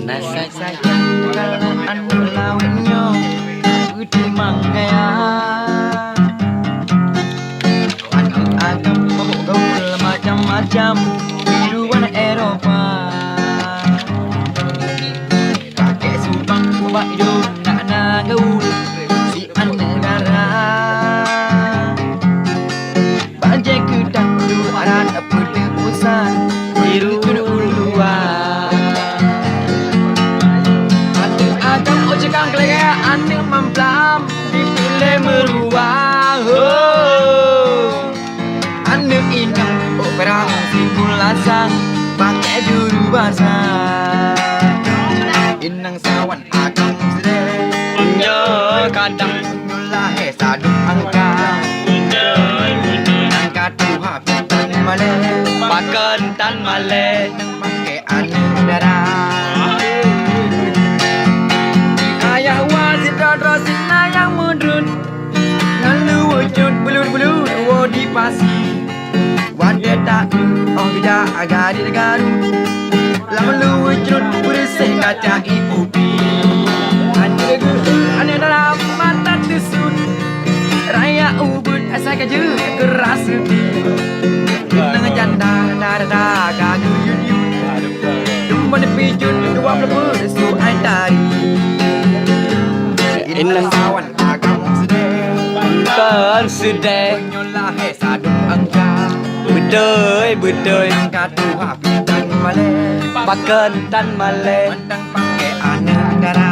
Nasa sayang kalau anu lawetnya itu manggaya. Agam mabuk gaul macam-macam biru warna Eropa. Pakai subang buat hidup nak gaul si negara. Banjai kedang luaran pedebusan biru uluan. Agam ojekang kelegayaan memplam dipilih meruang. Anu inang perang simulasan pakai juru bahasa. Inang sawan agam sedih punya kadang nyulahe saduk angka. Angka tuha pintan male pakan tan male pakai anu darah. Ayah wazir dodro sina yang mudun ngalu wujud belur-belur di pasi. Wadah tak oh tidak agar di negaru. Lama lu wujud bersih kaca ibu pi. Ane dalam mata tisun. Raya ubud asal kaju keras hati. Dengan janda nada kagu yun yun. Dumba dipijun dua pelebur su antari. Inang sawan agam sedih. Kan sedih. Nyolah sadung angka. Bedoi angkat tuha pintan male pakan tan male mandang pakai anak negara.